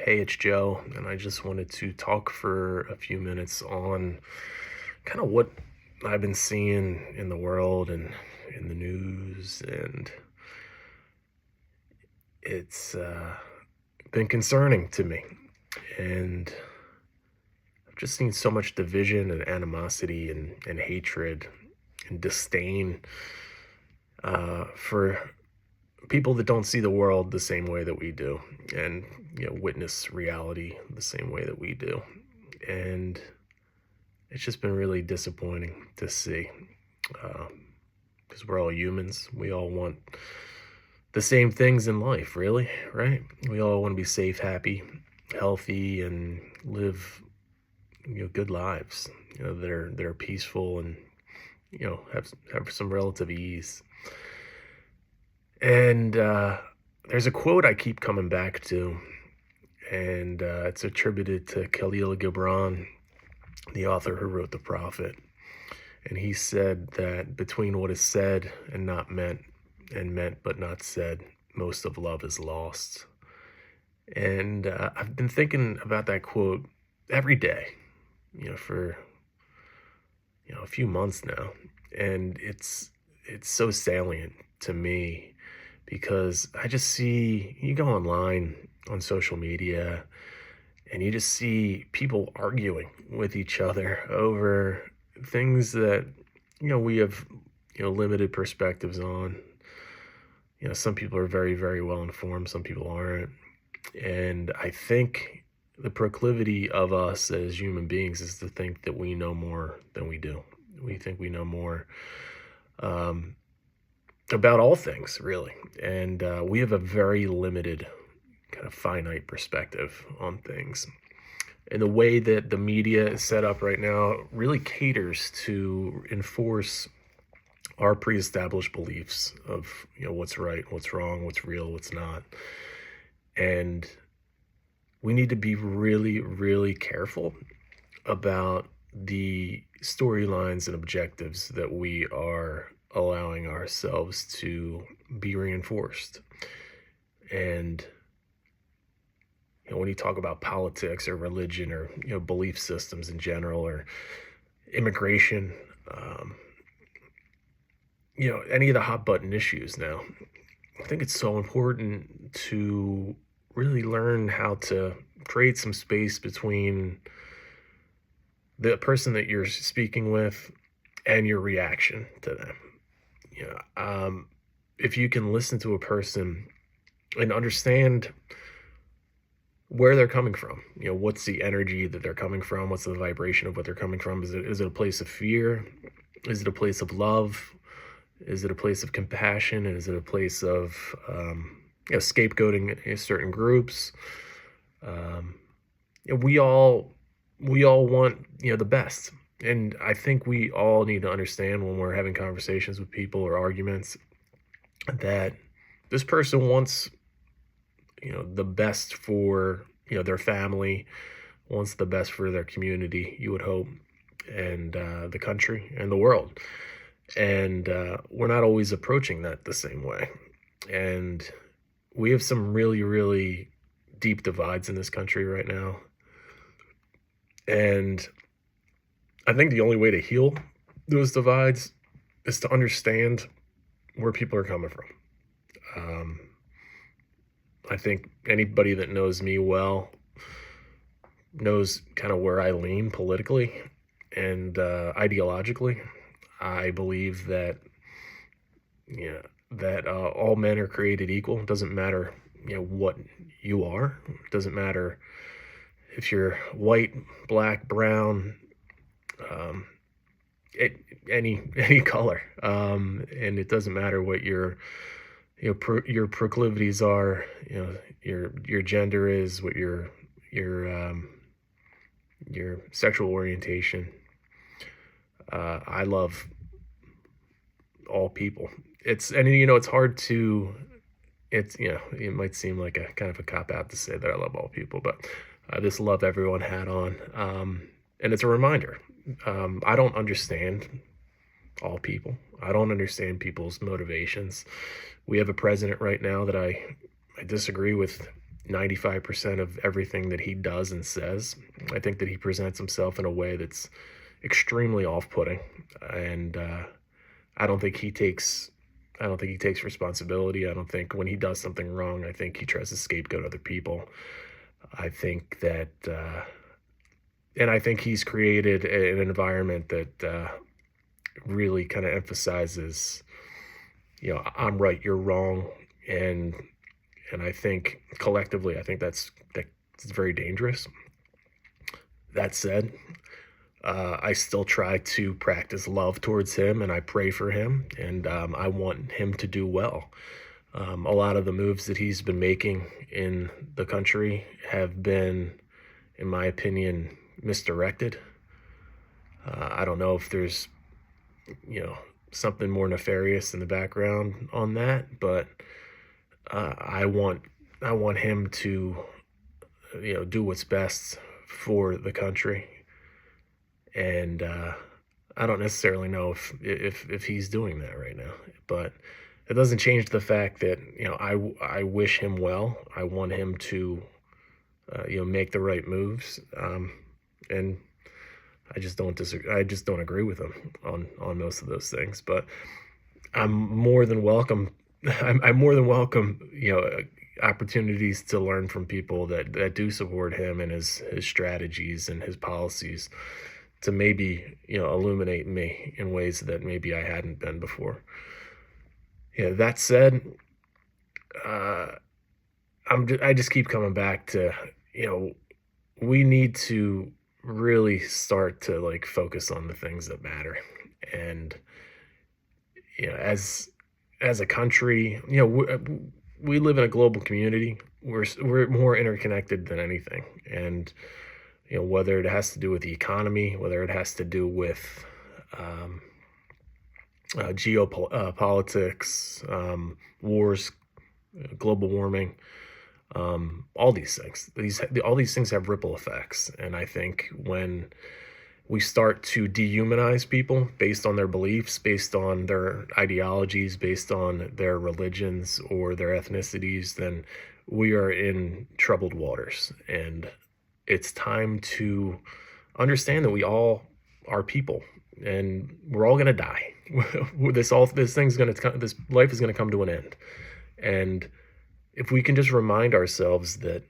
Hey, it's Joe, and I just wanted to talk for a few minutes on kind of what I've been seeing in the world and in the news, and it's been concerning to me. And I've just seen so much division and animosity and hatred and disdain for people that don't see the world the same way that we do, and witness reality the same way that we do. And it's just been really disappointing to see, because we're all humans. We all want the same things in life, really, right? We all want to be safe, happy, healthy, and live good lives. That are peaceful and have some relative ease. And there's a quote I keep coming back to, and it's attributed to Khalil Gibran, the author who wrote The Prophet. And he said that between what is said and not meant, and meant but not said, most of love is lost. And I've been thinking about that quote every day, for a few months now, and it's so salient to me because I just see, you go online on social media and you just see people arguing with each other over things that we have limited perspectives on. Some people are very, very well informed, some people aren't. And I think the proclivity of us as human beings is to think that we know more than we do. We think we know more about all things, really. And we have a very limited, kind of finite perspective on things. And the way that the media is set up right now really caters to enforce our pre-established beliefs of what's right, what's wrong, what's real, what's not. And we need to be really, really careful about the storylines and objectives that we are allowing ourselves to be reinforced. And when you talk about politics or religion or belief systems in general, or immigration, any of the hot button issues now, I think it's so important to really learn how to create some space between the person that you're speaking with and your reaction to them. If you can listen to a person and understand where they're coming from, what's the energy that they're coming from, what's the vibration of what they're coming from, is it a place of fear, is it a place of love, is it a place of compassion, and is it a place of scapegoating certain groups? We all want the best. And I think we all need to understand when we're having conversations with people or arguments that this person wants, the best for, their family, wants the best for their community, you would hope, and the country and the world. And we're not always approaching that the same way. And we have some really, really deep divides in this country right now. And I think the only way to heal those divides is to understand where people are coming from. I think anybody that knows me well knows kind of where I lean politically and ideologically. I believe that all men are created equal. It doesn't matter what you are. It doesn't matter if you're white, black, brown, any color, and it doesn't matter what your proclivities are, your gender is, what your sexual orientation. I love all people. It's hard to. It might seem like a kind of a cop out to say that I love all people, but this love everyone hat on, and it's a reminder. I don't understand all people. I don't understand people's motivations. We have a president right now that I disagree with 95% of everything that he does and says. I think that he presents himself in a way that's extremely off-putting, and I don't think he takes. I don't think he takes responsibility. I don't think when he does something wrong, I think he tries to scapegoat other people. I think that, and I think he's created an environment that really kind of emphasizes, I'm right, you're wrong, and I think collectively, I think that's very dangerous. That said, I still try to practice love towards him, and I pray for him, and I want him to do well. A lot of the moves that he's been making in the country have been, in my opinion, misdirected. I don't know if there's, something more nefarious in the background on that, but I want him to, do what's best for the country, and I don't necessarily know if he's doing that right now, but it doesn't change the fact that I wish him well. I want him to make the right moves, and I just don't disagree. I just don't agree with him on most of those things. But I'm more than welcome. I'm more than welcome. Opportunities to learn from people that do support him and his strategies and his policies, to maybe illuminate me in ways that maybe I hadn't been before. That said, I just keep coming back to we need to really start to focus on the things that matter, and as a country, we live in a global community. We're more interconnected than anything, and whether it has to do with the economy, whether it has to do with geopolitics, wars, global warming, all these things. All these things have ripple effects, and I think when we start to dehumanize people based on their beliefs, based on their ideologies, based on their religions or their ethnicities, then we are in troubled waters. And it's time to understand that we all are people, and we're all going to die. This life is going to come to an end. And if we can just remind ourselves that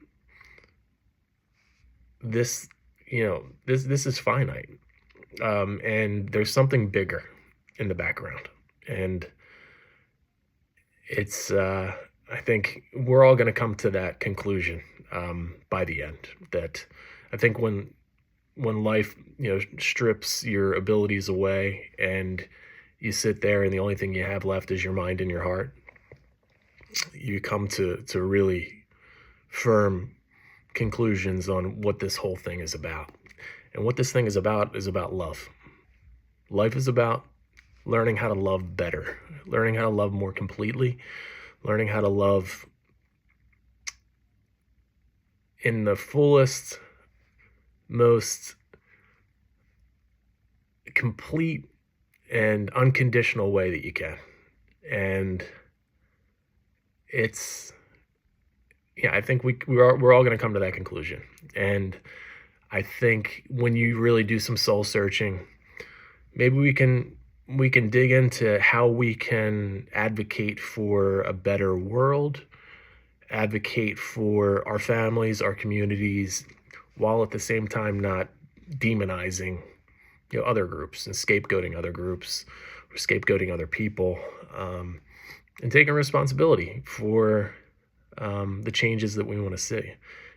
this is finite, and there's something bigger in the background, and it's I think we're all going to come to that conclusion by the end. That I think when life strips your abilities away, and you sit there and the only thing you have left is your mind and your heart, you come to really firm conclusions on what this whole thing is about. And what this thing is about love. Life is about learning how to love better, learning how to love more completely, learning how to love in the fullest, most complete and unconditional way that you can. And it's, I think we're all going to come to that conclusion. And I think when you really do some soul searching, maybe we can dig into how we can advocate for a better world, advocate for our families, our communities, while at the same time not demonizing other groups and scapegoating other groups or scapegoating other people, and taking responsibility for the changes that we want to see.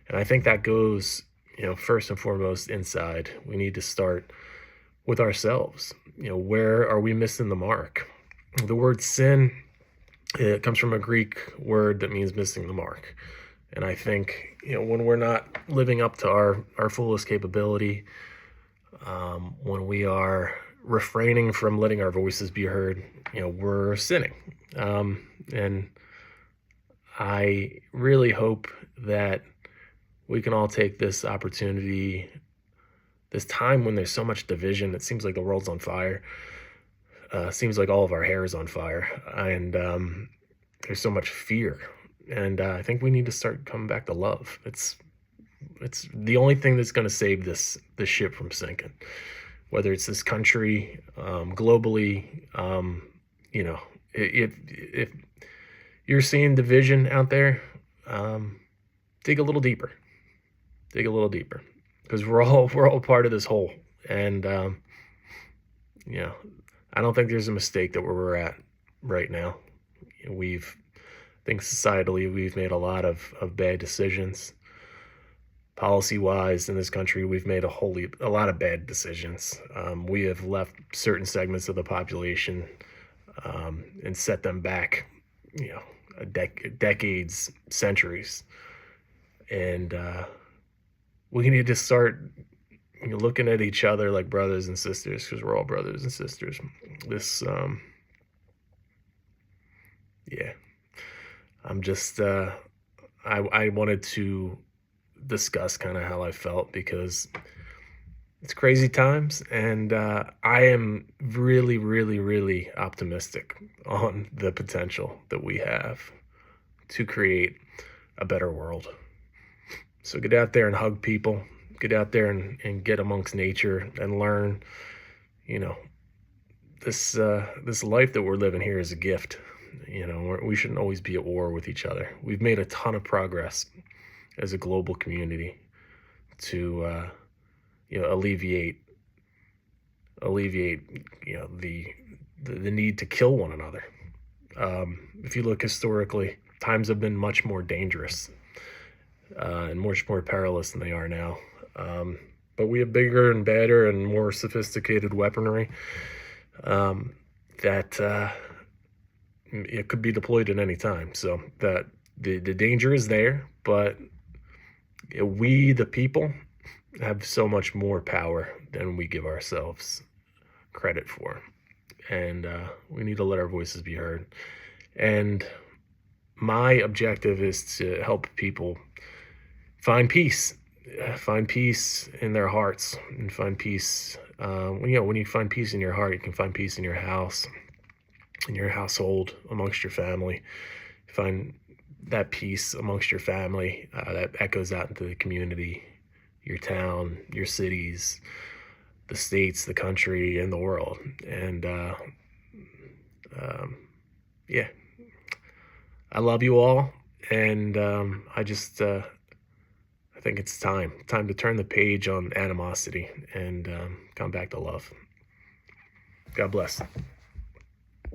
And I think that goes first and foremost inside. We need to start with ourselves. Where are we missing the mark? The word sin, it comes from a Greek word that means missing the mark. And I think when we're not living up to our fullest capability, when we are refraining from letting our voices be heard, we're sinning. And I really hope that we can all take this opportunity, this time when there's so much division. It seems like the world's on fire. Seems like all of our hair is on fire. And there's so much fear And I think we need to start coming back to love. It's the only thing that's going to save this ship from sinking. Whether it's this country, globally, you know, if you're seeing division out there, dig a little deeper. Dig a little deeper, because we're all part of this whole. And you know, I don't think there's a mistake that where we're at right now. I think societally we've made a lot of bad decisions. Policy wise in this country, we've made a lot of bad decisions. We have left certain segments of the population and set them back, you know, decades, centuries. And we need to start, you know, looking at each other like brothers and sisters, because we're all brothers and sisters. This, yeah, I'm just, I wanted to discuss kind of how I felt, because it's crazy times, and I am really, really, really optimistic on the potential that we have to create a better world. So get out there and hug people. Get out there and get amongst nature and learn. You know, this life that we're living here is a gift. You know, we shouldn't always be at war with each other. We've made a ton of progress as a global community to you know, alleviate you know, the need to kill one another. If you look historically, times have been much more dangerous and much more perilous than they are now. But we have bigger and better and more sophisticated weaponry that it could be deployed at any time. So that the danger is there, but we, the people, have so much more power than we give ourselves credit for. And we need to let our voices be heard. And my objective is to help people find peace in their hearts, and find peace. When you find peace in your heart, you can find peace in your house, in your household, amongst your family. Find that peace amongst your family that echoes out into the community, your town, your cities, the states, the country, and the world. And yeah, I love you all, and I just I think it's time to turn the page on animosity and come back to love. God bless.